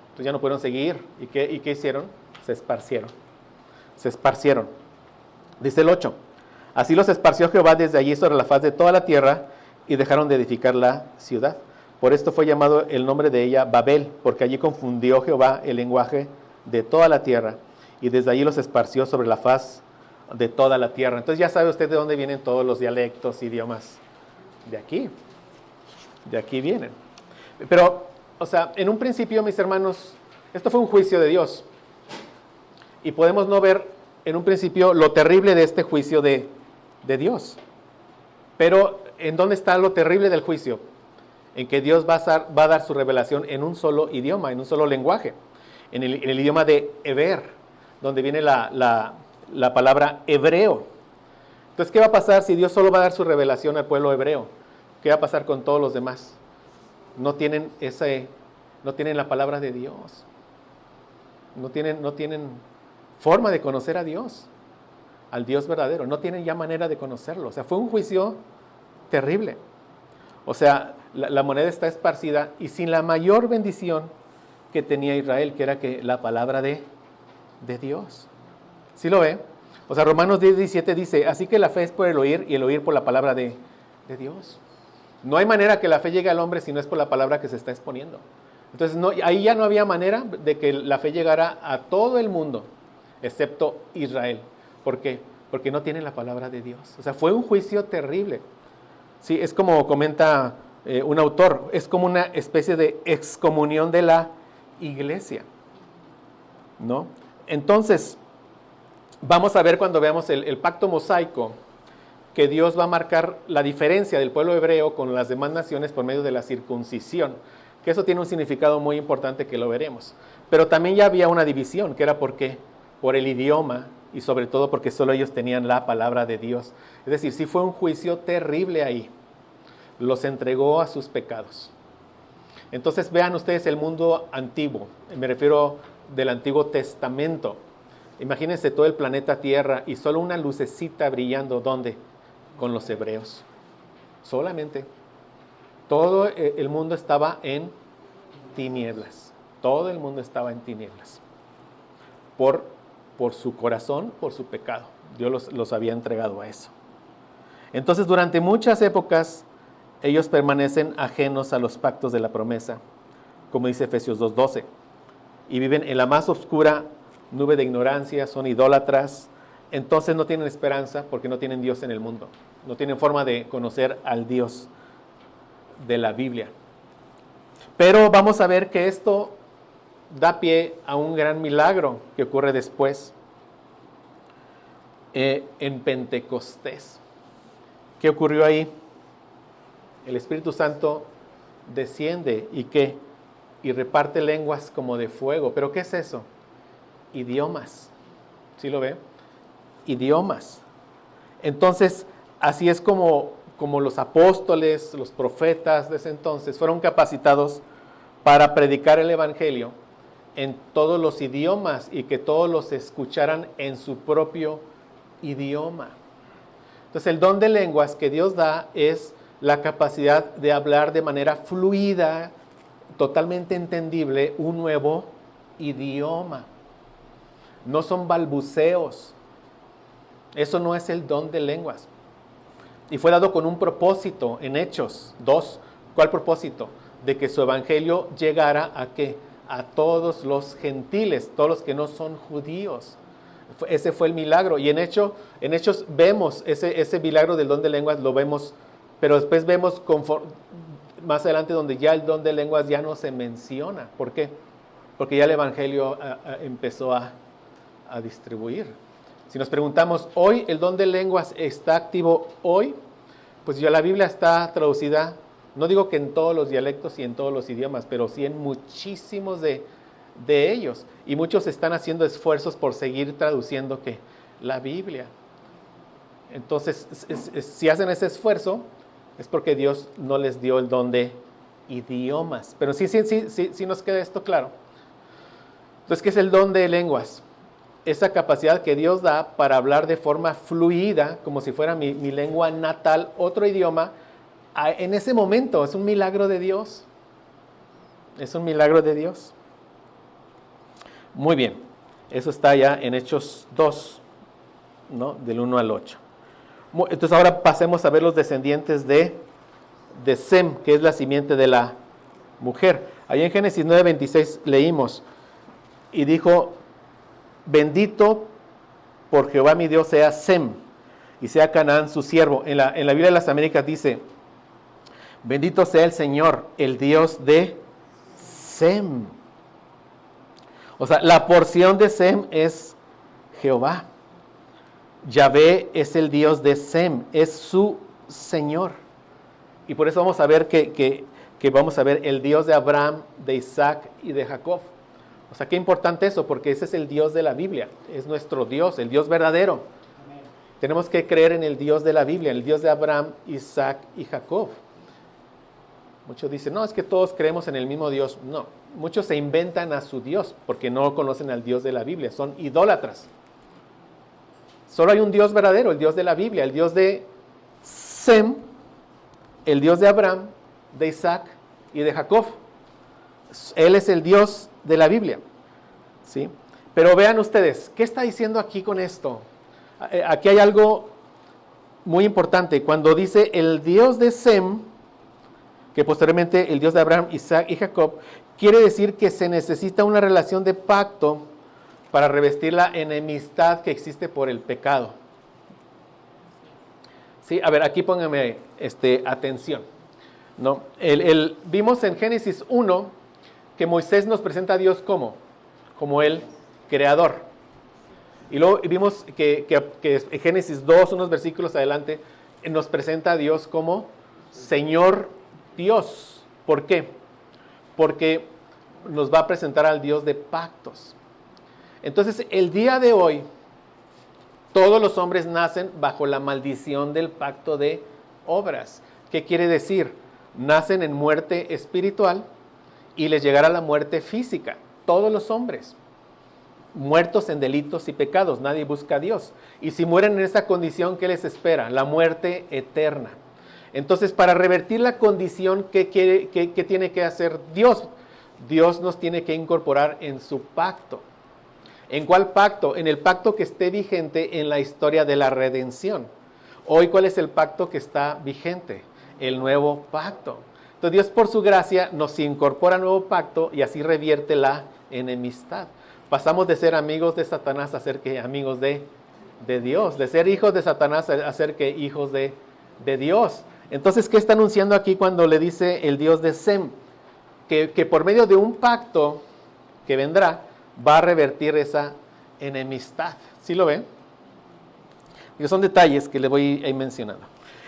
[SPEAKER 1] Entonces ya no pudieron seguir. ¿Y qué hicieron? Se esparcieron. Se esparcieron. Dice el 8. Así los esparció Jehová desde allí sobre la faz de toda la tierra, y dejaron de edificar la ciudad. Por esto fue llamado el nombre de ella Babel, porque allí confundió Jehová el lenguaje de toda la tierra, y desde allí los esparció sobre la faz de toda la tierra. Entonces ya sabe usted de dónde vienen todos los dialectos, idiomas. De aquí. De aquí vienen. Pero, o sea, en un principio, mis hermanos, esto fue un juicio de Dios. Y podemos no ver en un principio lo terrible de este juicio de Dios. Pero, ¿en dónde está lo terrible del juicio? En que Dios va a dar su revelación en un solo idioma, en un solo lenguaje. En el idioma de Heber, donde viene la palabra hebreo. Entonces, ¿qué va a pasar si Dios solo va a dar su revelación al pueblo hebreo? ¿Qué va a pasar con todos los demás? No tienen la palabra de Dios. No tienen forma de conocer a Dios, al Dios verdadero. No tienen ya manera de conocerlo. O sea, fue un juicio terrible. O sea, la moneda está esparcida y sin la mayor bendición que tenía Israel, que era que la palabra de Dios. ¿Sí lo ve? O sea, Romanos 10:17 dice, así que la fe es por el oír y el oír por la palabra de Dios. No hay manera que la fe llegue al hombre si no es por la palabra que se está exponiendo. Entonces, ahí ya no había manera de que la fe llegara a todo el mundo, excepto Israel. ¿Por qué? Porque no tienen la palabra de Dios. O sea, fue un juicio terrible. Sí, es como comenta un autor, es como una especie de excomunión de la iglesia, ¿no? Entonces, vamos a ver cuando veamos el pacto mosaico, que Dios va a marcar la diferencia del pueblo hebreo con las demás naciones por medio de la circuncisión, que eso tiene un significado muy importante que lo veremos. Pero también ya había una división, que era ¿por qué? Por el idioma y sobre todo porque solo ellos tenían la palabra de Dios. Es decir, sí fue un juicio terrible ahí. Los entregó a sus pecados. Entonces vean ustedes el mundo antiguo, me refiero del Antiguo Testamento. Imagínense todo el planeta Tierra y solo una lucecita brillando, ¿dónde? Con los hebreos. Solamente. Todo el mundo estaba en tinieblas. Todo el mundo estaba en tinieblas. Por su corazón, por su pecado. Dios los había entregado a eso. Entonces, durante muchas épocas, ellos permanecen ajenos a los pactos de la promesa, como dice Efesios 2:12. Y viven en la más oscura nube de ignorancia, son idólatras. Entonces no tienen esperanza porque no tienen Dios en el mundo. No tienen forma de conocer al Dios de la Biblia. Pero vamos a ver que esto da pie a un gran milagro que ocurre después en Pentecostés. ¿Qué ocurrió ahí? El Espíritu Santo desciende y reparte lenguas como de fuego. ¿Pero qué es eso? Idiomas. ¿Sí lo ve? Idiomas. Entonces, así es como los apóstoles, los profetas de ese entonces fueron capacitados para predicar el Evangelio en todos los idiomas y que todos los escucharan en su propio idioma. Entonces, el don de lenguas que Dios da es la capacidad de hablar de manera fluida, totalmente entendible, un nuevo idioma. No son balbuceos. Eso no es el don de lenguas. Y fue dado con un propósito en Hechos 2. ¿Cuál propósito? De que su evangelio llegara ¿a qué? A todos los gentiles, todos los que no son judíos. Ese fue el milagro. Y en Hechos vemos ese milagro del don de lenguas, lo vemos, pero después vemos más adelante donde ya el don de lenguas ya no se menciona. ¿Por qué? Porque ya el evangelio empezó a a distribuir. Si nos preguntamos, ¿hoy el don de lenguas está activo hoy? Pues ya la Biblia está traducida, no digo que en todos los dialectos y en todos los idiomas, pero sí en muchísimos de ellos. Y muchos están haciendo esfuerzos por seguir traduciendo la Biblia. Entonces, si hacen ese esfuerzo, es porque Dios no les dio el don de idiomas. Pero sí nos queda esto claro. Entonces, ¿qué es el don de lenguas? Esa capacidad que Dios da para hablar de forma fluida, como si fuera mi lengua natal, otro idioma, en ese momento. Es un milagro de Dios. Es un milagro de Dios. Muy bien. Eso está ya en Hechos 2, ¿no? Del 1 al 8. Entonces ahora pasemos a ver los descendientes de Sem, que es la simiente de la mujer. Ahí en Génesis 9:26 leímos, y dijo, bendito por Jehová mi Dios sea Sem, y sea Canaán su siervo. En la Biblia de las Américas dice, bendito sea el Señor, el Dios de Sem. O sea, la porción de Sem es Jehová. Yahvé es el Dios de Sem, es su Señor. Y por eso vamos a ver que vamos a ver el Dios de Abraham, de Isaac y de Jacob. O sea, qué importante eso, porque ese es el Dios de la Biblia, es nuestro Dios, el Dios verdadero. Amén. Tenemos que creer en el Dios de la Biblia, el Dios de Abraham, Isaac y Jacob. Muchos dicen, no, es que todos creemos en el mismo Dios. No, muchos se inventan a su Dios porque no conocen al Dios de la Biblia, son idólatras. Solo hay un Dios verdadero, el Dios de la Biblia, el Dios de Sem, el Dios de Abraham, de Isaac y de Jacob. Él es el Dios de la Biblia, ¿sí? Pero vean ustedes, ¿qué está diciendo aquí con esto? Aquí hay algo muy importante. Cuando dice el Dios de Sem, que posteriormente el Dios de Abraham, Isaac y Jacob, quiere decir que se necesita una relación de pacto para revestir la enemistad que existe por el pecado. Sí, a ver, aquí pónganme atención, ¿no? Vimos en Génesis 1 que Moisés nos presenta a Dios como el creador. Y luego vimos que en Génesis 2, unos versículos adelante, nos presenta a Dios como Señor Dios. ¿Por qué? Porque nos va a presentar al Dios de pactos. Entonces, el día de hoy, todos los hombres nacen bajo la maldición del pacto de obras. ¿Qué quiere decir? Nacen en muerte espiritual y les llegará la muerte física. Todos los hombres, muertos en delitos y pecados, nadie busca a Dios. Y si mueren en esa condición, ¿qué les espera? La muerte eterna. Entonces, para revertir la condición, ¿qué tiene que hacer Dios? Dios nos tiene que incorporar en su pacto. ¿En cuál pacto? En el pacto que esté vigente en la historia de la redención. Hoy, ¿cuál es el pacto que está vigente? El nuevo pacto. Entonces, Dios por su gracia nos incorpora al nuevo pacto y así revierte la enemistad. Pasamos de ser amigos de Satanás a ser amigos de Dios, de ser hijos de Satanás a ser hijos de Dios. Entonces, ¿qué está anunciando aquí cuando le dice el Dios de Sem? Que por medio de un pacto que vendrá, va a revertir esa enemistad. ¿Sí lo ven? Y son detalles que le voy a ir mencionando.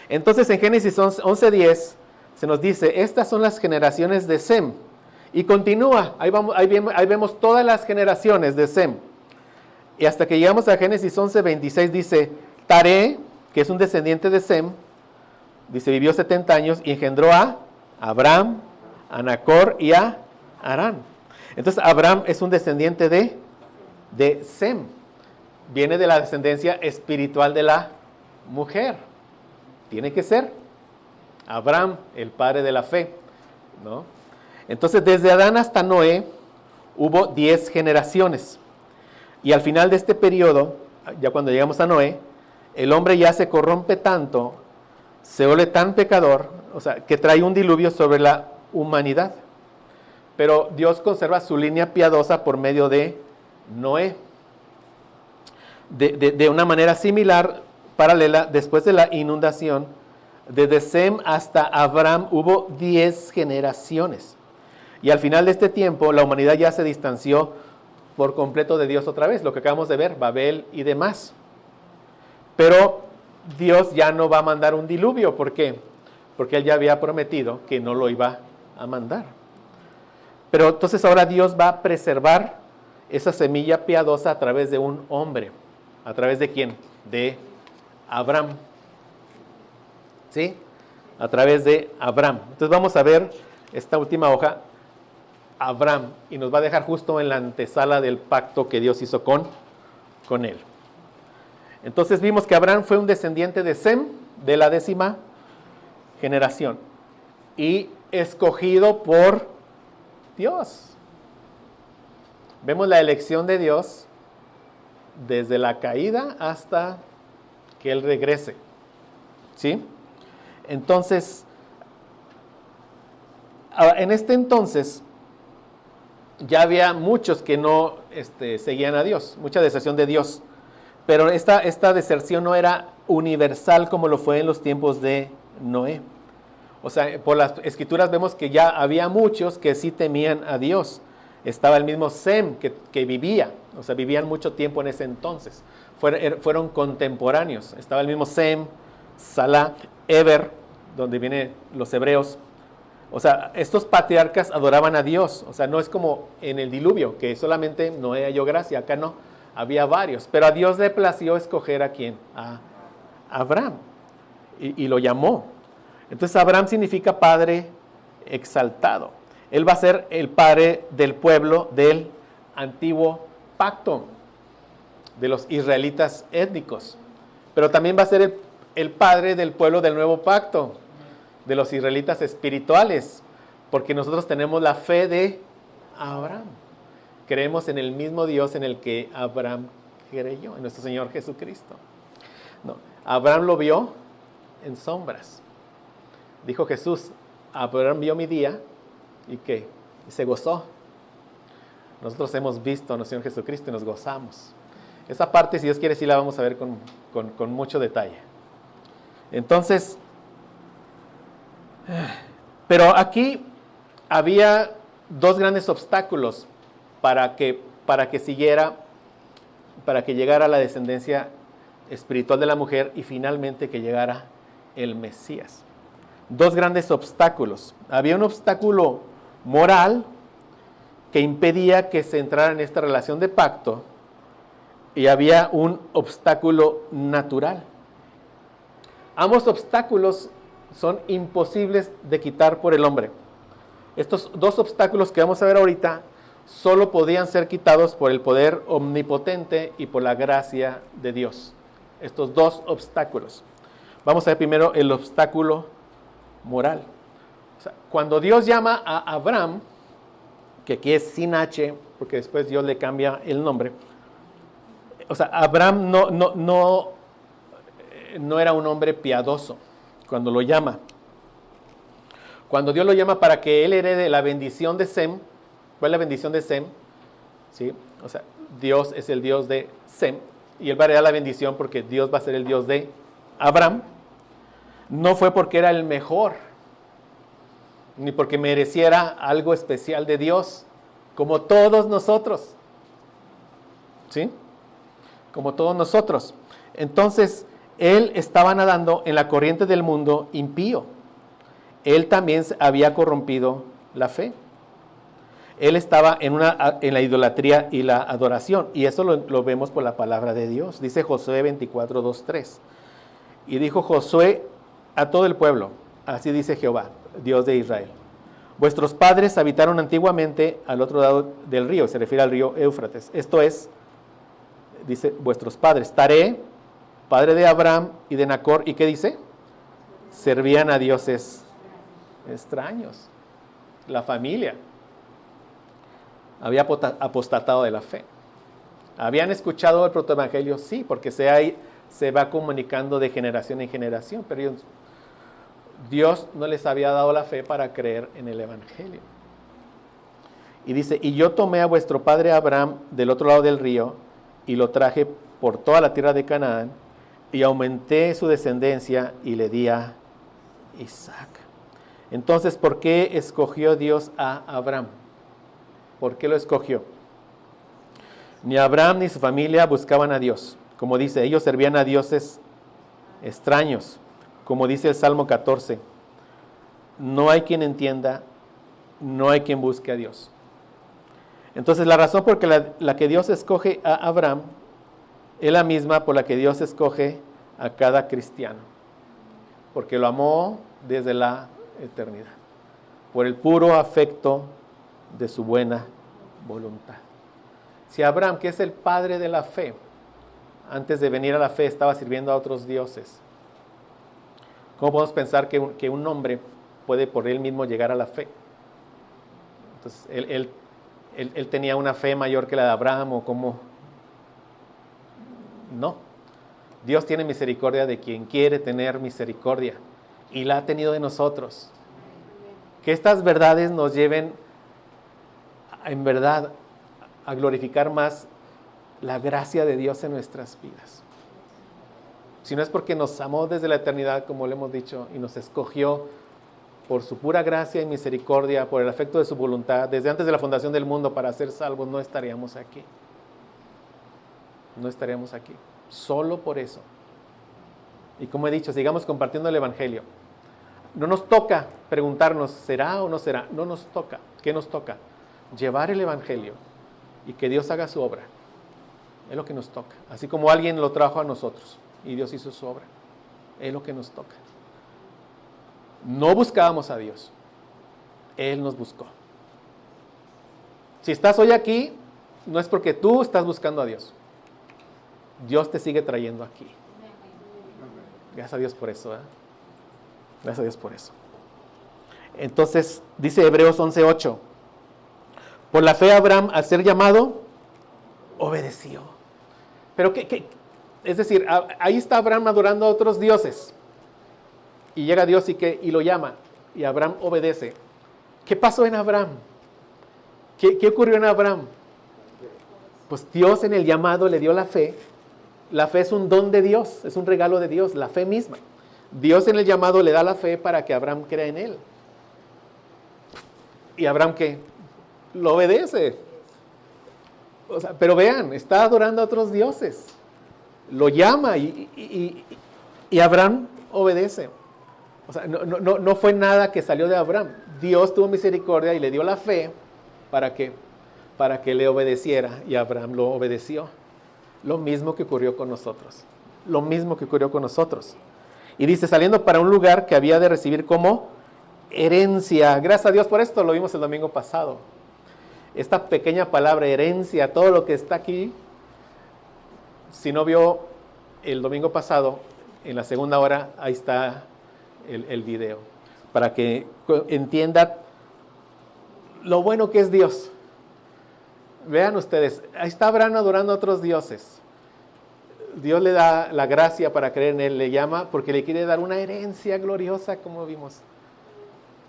[SPEAKER 1] Entonces, en Génesis 11:10 se nos dice, estas son las generaciones de Sem. Y continúa, ahí vemos todas las generaciones de Sem. Y hasta que llegamos a Génesis 11:26 dice, Taré, que es un descendiente de Sem, dice, vivió 70 años y engendró a Abraham, a Nacor y a Harán. Entonces, Abraham es un descendiente de Sem. Viene de la descendencia espiritual de la mujer. Tiene que ser Abraham, el padre de la fe, ¿no? Entonces, desde Adán hasta Noé, hubo 10 generaciones. Y al final de este periodo, ya cuando llegamos a Noé, el hombre ya se corrompe tanto, se vuelve tan pecador, o sea, que trae un diluvio sobre la humanidad. Pero Dios conserva su línea piadosa por medio de Noé. De una manera similar, paralela, después de la inundación, desde Sem hasta Abraham hubo 10 generaciones. Y al final de este tiempo, la humanidad ya se distanció por completo de Dios otra vez, lo que acabamos de ver, Babel y demás. Pero Dios ya no va a mandar un diluvio. ¿Por qué? Porque Él ya había prometido que no lo iba a mandar. Pero entonces ahora Dios va a preservar esa semilla piadosa a través de un hombre. ¿A través de quién? De Abraham. ¿Sí? A través de Abraham. Entonces vamos a ver esta última hoja, Abraham, y nos va a dejar justo en la antesala del pacto que Dios hizo con él. Entonces vimos que Abraham fue un descendiente de Sem, de la 10ª generación, y escogido por Dios. Vemos la elección de Dios desde la caída hasta que Él regrese. ¿Sí? Entonces, en este entonces, ya había muchos que no seguían a Dios, mucha deserción de Dios. Pero esta deserción no era universal como lo fue en los tiempos de Noé. O sea, por las escrituras vemos que ya había muchos que sí temían a Dios. Estaba el mismo Sem que vivía, o sea, vivían mucho tiempo en ese entonces. Fueron contemporáneos. Estaba el mismo Sem, Salah, Eber, donde vienen los hebreos. O sea, estos patriarcas adoraban a Dios. O sea, no es como en el diluvio, que solamente Noé halló gracia. Acá no, había varios. Pero a Dios le plació escoger a quién, a Abraham. Y lo llamó. Entonces Abraham significa padre exaltado. Él va a ser el padre del pueblo del antiguo pacto, de los israelitas étnicos. Pero también va a ser el padre del pueblo del nuevo pacto, de los israelitas espirituales, porque nosotros tenemos la fe de Abraham. Creemos en el mismo Dios en el que Abraham creyó, en nuestro Señor Jesucristo. No, Abraham lo vio en sombras. Dijo Jesús, Abraham vio mi día, ¿y qué? Y se gozó. Nosotros hemos visto a nuestro Señor Jesucristo y nos gozamos. Esa parte, si Dios quiere, sí la vamos a ver con mucho detalle. Entonces, pero aquí había dos grandes obstáculos para que llegara la descendencia espiritual de la mujer y finalmente que llegara el Mesías. Dos grandes obstáculos. Había un obstáculo moral que impedía que se entrara en esta relación de pacto y había un obstáculo natural. Ambos obstáculos son imposibles de quitar por el hombre. Estos dos obstáculos que vamos a ver ahorita solo podían ser quitados por el poder omnipotente y por la gracia de Dios. Estos dos obstáculos. Vamos a ver primero el obstáculo moral. O sea, cuando Dios llama a Abraham, que aquí es sin H, porque después Dios le cambia el nombre. O sea, Abraham no era un hombre piadoso cuando lo llama. Cuando Dios lo llama para que él herede la bendición de Sem, ¿cuál es la bendición de Sem? ¿Sí? O sea, Dios es el Dios de Sem y él va a heredar la bendición porque Dios va a ser el Dios de Abraham. No fue porque era el mejor, ni porque mereciera algo especial de Dios, como todos nosotros. ¿Sí? Como todos nosotros. Entonces, él estaba nadando en la corriente del mundo impío. Él también había corrompido la fe. Él estaba en la idolatría y la adoración. Y eso lo vemos por la palabra de Dios. Dice Josué 24, 2, 3. Y dijo Josué a todo el pueblo, así dice Jehová, Dios de Israel. Vuestros padres habitaron antiguamente al otro lado del río, se refiere al río Éufrates. Esto es, dice, vuestros padres. Taré, padre de Abraham y de Nacor, ¿y qué dice? Servían a dioses extraños. La familia había apostatado de la fe. ¿Habían escuchado el protoevangelio? Sí, porque se va comunicando de generación en generación, pero Dios no les había dado la fe para creer en el evangelio. Y dice, y yo tomé a vuestro padre Abraham del otro lado del río y lo traje por toda la tierra de Canaán y aumenté su descendencia y le di a Isaac. Entonces, ¿por qué escogió Dios a Abraham? ¿Por qué lo escogió? Ni Abraham ni su familia buscaban a Dios. Como dice, ellos servían a dioses extraños. Como dice el Salmo 14, no hay quien entienda, no hay quien busque a Dios. Entonces la razón por la que Dios escoge a Abraham es la misma por la que Dios escoge a cada cristiano. Porque lo amó desde la eternidad. Por el puro afecto de su buena voluntad. Si Abraham, que es el padre de la fe, antes de venir a la fe estaba sirviendo a otros dioses, ¿cómo podemos pensar que un hombre puede por él mismo llegar a la fe? Entonces, él tenía una fe mayor que la de Abraham, o cómo. No. Dios tiene misericordia de quien quiere tener misericordia, y la ha tenido de nosotros. Que estas verdades nos lleven, en verdad, a glorificar más la gracia de Dios en nuestras vidas. Si no es porque nos amó desde la eternidad, como le hemos dicho, y nos escogió por su pura gracia y misericordia, por el afecto de su voluntad, desde antes de la fundación del mundo para ser salvos, no estaríamos aquí. No estaríamos aquí. Solo por eso. Y como he dicho, sigamos compartiendo el Evangelio. No nos toca preguntarnos, ¿será o no será? No nos toca. ¿Qué nos toca? Llevar el Evangelio y que Dios haga su obra. Es lo que nos toca. Así como alguien lo trajo a nosotros y Dios hizo su obra. Es lo que nos toca. No buscábamos a Dios. Él nos buscó. Si estás hoy aquí, no es porque tú estás buscando a Dios. Dios te sigue trayendo aquí. Gracias a Dios por eso. Gracias a Dios por eso. Entonces, dice Hebreos 11:8. Por la fe Abraham, al ser llamado, obedeció. Pero es decir, ahí está Abraham adorando a otros dioses. Y llega Dios y lo llama. Y Abraham obedece. ¿Qué pasó en Abraham? ¿Qué ocurrió en Abraham? Pues Dios en el llamado le dio la fe. La fe es un don de Dios, es un regalo de Dios, la fe misma. Dios en el llamado le da la fe para que Abraham crea en él. ¿Y Abraham qué? Lo obedece. O sea, pero vean, está adorando a otros dioses. Lo llama y Abraham obedece. O sea, no fue nada que salió de Abraham. Dios tuvo misericordia y le dio la fe para que le obedeciera, y Abraham lo obedeció. Lo mismo que ocurrió con nosotros. Lo mismo que ocurrió con nosotros. Y dice, saliendo para un lugar que había de recibir como herencia. Gracias a Dios por esto, lo vimos el domingo pasado. Esta pequeña palabra, herencia, todo lo que está aquí. Si no vio el domingo pasado, en la segunda hora, ahí está el video. Para que entienda lo bueno que es Dios. Vean ustedes, ahí está Abraham adorando a otros dioses. Dios le da la gracia para creer en él, le llama porque le quiere dar una herencia gloriosa, como vimos.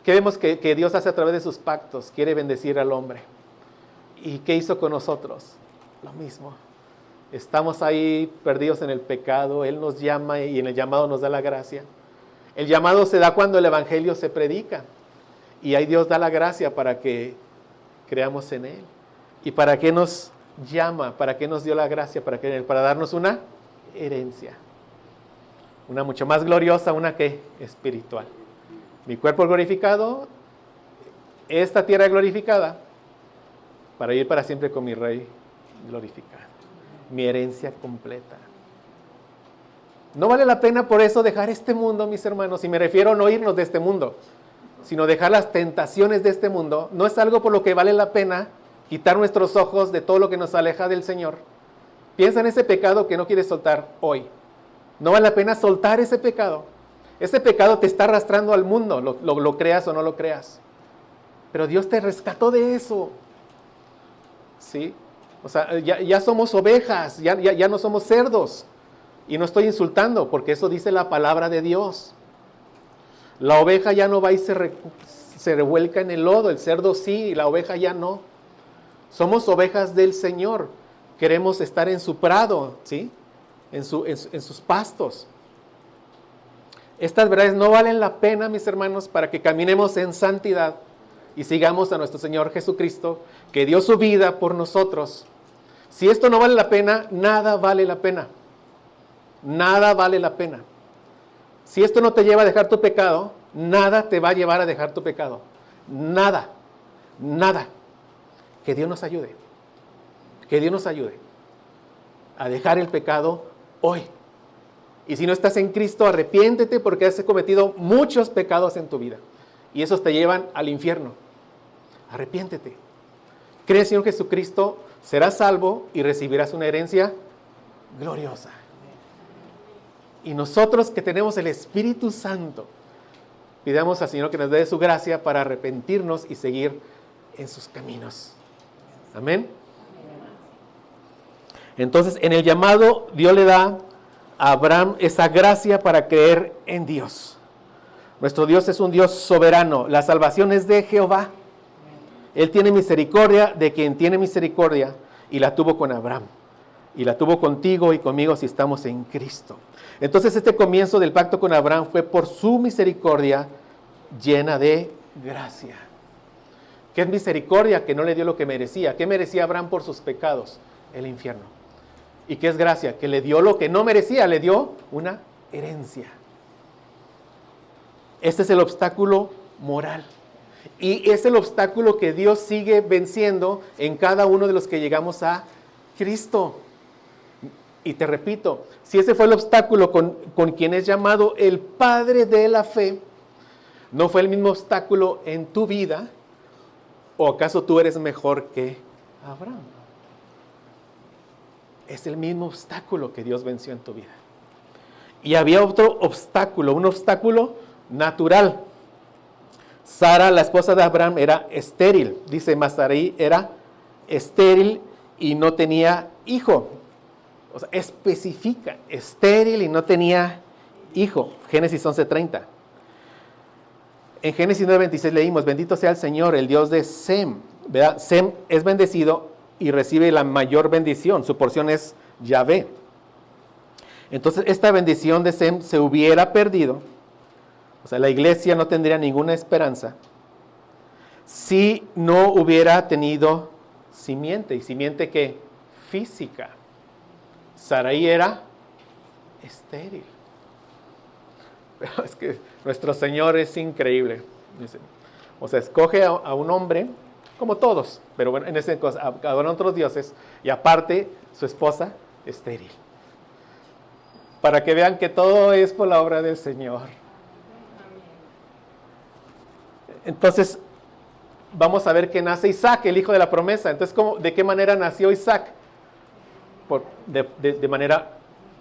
[SPEAKER 1] ¿Qué vemos que Dios hace a través de sus pactos? Quiere bendecir al hombre. ¿Y qué hizo con nosotros? Lo mismo. Estamos ahí perdidos en el pecado, Él nos llama y en el llamado nos da la gracia. El llamado se da cuando el Evangelio se predica. Y ahí Dios da la gracia para que creamos en Él. ¿Y para qué nos llama? ¿Para qué nos dio la gracia? Para darnos una herencia. Una mucho más gloriosa, una que espiritual. Mi cuerpo glorificado, esta tierra glorificada, para ir para siempre con mi Rey glorificado. Mi herencia completa. No vale la pena por eso dejar este mundo, mis hermanos, y me refiero a no irnos de este mundo, sino dejar las tentaciones de este mundo. No es algo por lo que vale la pena quitar nuestros ojos de todo lo que nos aleja del Señor. Piensa en ese pecado que no quieres soltar hoy. No vale la pena soltar ese pecado. Ese pecado te está arrastrando al mundo, lo creas o no lo creas. Pero Dios te rescató de eso. ¿Sí? O sea, ya somos ovejas, ya no somos cerdos. Y no estoy insultando, porque eso dice la palabra de Dios. La oveja ya no va y se revuelca en el lodo, el cerdo sí, la oveja ya no. Somos ovejas del Señor. Queremos estar en su prado, ¿sí? En sus pastos. Estas verdades no valen la pena, mis hermanos, para que caminemos en santidad y sigamos a nuestro Señor Jesucristo, que dio su vida por nosotros. Si esto no vale la pena, nada vale la pena. Nada vale la pena. Si esto no te lleva a dejar tu pecado, nada te va a llevar a dejar tu pecado. Nada. Nada. Que Dios nos ayude. Que Dios nos ayude a dejar el pecado hoy. Y si no estás en Cristo, arrepiéntete porque has cometido muchos pecados en tu vida. Y esos te llevan al infierno. Arrepiéntete. Cree en el Señor Jesucristo, serás salvo y recibirás una herencia gloriosa. Y nosotros que tenemos el Espíritu Santo, pidamos al Señor que nos dé su gracia para arrepentirnos y seguir en sus caminos. Amén. Entonces, en el llamado, Dios le da a Abraham esa gracia para creer en Dios. Nuestro Dios es un Dios soberano. La salvación es de Jehová. Él tiene misericordia de quien tiene misericordia y la tuvo con Abraham. Y la tuvo contigo y conmigo si estamos en Cristo. Entonces este comienzo del pacto con Abraham fue por su misericordia llena de gracia. ¿Qué es misericordia? Que no le dio lo que merecía. ¿Qué merecía Abraham por sus pecados? El infierno. ¿Y qué es gracia? Que le dio lo que no merecía, le dio una herencia. Este es el obstáculo moral. Y es el obstáculo que Dios sigue venciendo en cada uno de los que llegamos a Cristo. Y te repito, si ese fue el obstáculo con quien es llamado el Padre de la fe, ¿no fue el mismo obstáculo en tu vida? ¿O acaso tú eres mejor que Abraham? Es el mismo obstáculo que Dios venció en tu vida. Y había otro obstáculo, un obstáculo natural. Sara, la esposa de Abraham, era estéril. Dice, mas Sarai era estéril y no tenía hijo. O sea, especifica, estéril y no tenía hijo. Génesis 11:30. En Génesis 9:26 leímos, bendito sea el Señor, el Dios de Sem. ¿Verdad? Sem es bendecido y recibe la mayor bendición. Su porción es Yahvé. Entonces, esta bendición de Sem se hubiera perdido. O sea, la iglesia no tendría ninguna esperanza si no hubiera tenido simiente. ¿Y simiente qué? Física. Sarai era estéril. Pero es que nuestro Señor es increíble. O sea, escoge a un hombre, como todos, pero bueno, en ese caso, adoran otros dioses, y aparte, su esposa, estéril. Para que vean que todo es por la obra del Señor. Entonces, vamos a ver que nace Isaac, el hijo de la promesa. Entonces, ¿de qué manera nació Isaac? De manera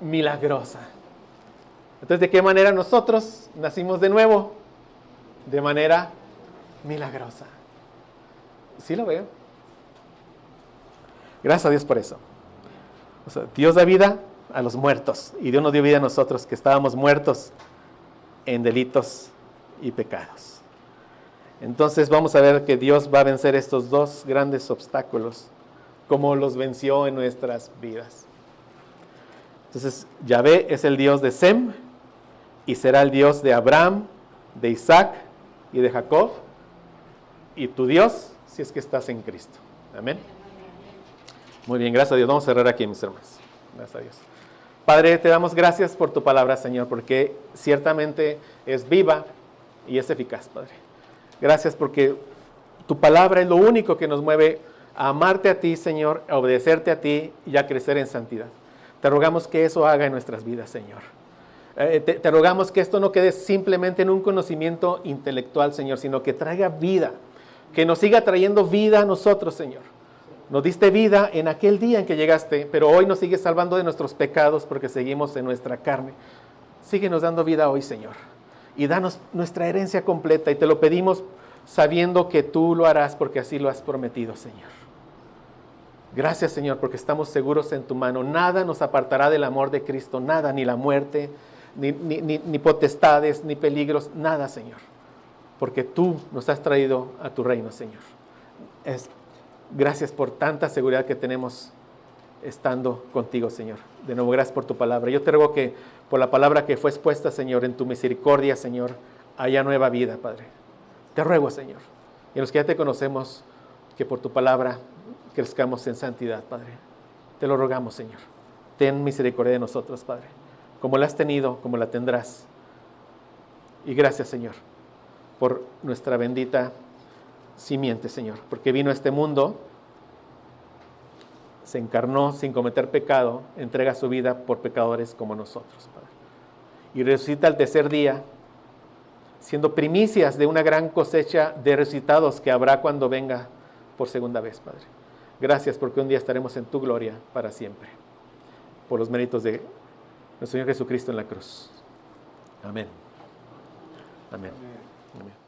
[SPEAKER 1] milagrosa. Entonces, ¿de qué manera nosotros nacimos de nuevo? De manera milagrosa. ¿Sí lo veo? Gracias a Dios por eso. O sea, Dios da vida a los muertos y Dios nos dio vida a nosotros que estábamos muertos en delitos y pecados. Entonces vamos a ver que Dios va a vencer estos dos grandes obstáculos como los venció en nuestras vidas. Entonces Yahvé es el Dios de Sem y será el Dios de Abraham, de Isaac y de Jacob, y tu Dios si es que estás en Cristo. Amén. Muy bien, gracias a Dios. Vamos a cerrar aquí, mis hermanos. Gracias a Dios. Padre, te damos gracias por tu palabra, Señor, porque ciertamente es viva y es eficaz, Padre. Gracias porque tu palabra es lo único que nos mueve a amarte a ti, Señor, a obedecerte a ti y a crecer en santidad. Te rogamos que eso haga en nuestras vidas, Señor. Te rogamos que esto no quede simplemente en un conocimiento intelectual, Señor, sino que traiga vida, que nos siga trayendo vida a nosotros, Señor. Nos diste vida en aquel día en que llegaste, pero hoy nos sigues salvando de nuestros pecados porque seguimos en nuestra carne. Síguenos dando vida hoy, Señor, y danos nuestra herencia completa, y te lo pedimos sabiendo que tú lo harás porque así lo has prometido, Señor. Gracias, Señor, porque estamos seguros en tu mano. Nada nos apartará del amor de Cristo, nada, ni la muerte, ni potestades, ni peligros, nada, Señor, porque tú nos has traído a tu reino, Señor. Gracias por tanta seguridad que tenemos estando contigo, Señor. De nuevo, gracias por tu palabra. Yo te ruego que por la palabra que fue expuesta, Señor, en tu misericordia, Señor, haya nueva vida, Padre. Te ruego, Señor, y los que ya te conocemos, que por tu palabra crezcamos en santidad, Padre. Te lo rogamos, Señor. Ten misericordia de nosotros, Padre, como la has tenido, como la tendrás. Y gracias, Señor, por nuestra bendita simiente, Señor, porque vino a este mundo, se encarnó sin cometer pecado, entrega su vida por pecadores como nosotros, Padre. Y resucita al tercer día, siendo primicias de una gran cosecha de resucitados que habrá cuando venga por segunda vez, Padre. Gracias porque un día estaremos en tu gloria para siempre, por los méritos de nuestro Señor Jesucristo en la cruz. Amén. Amén. Amén.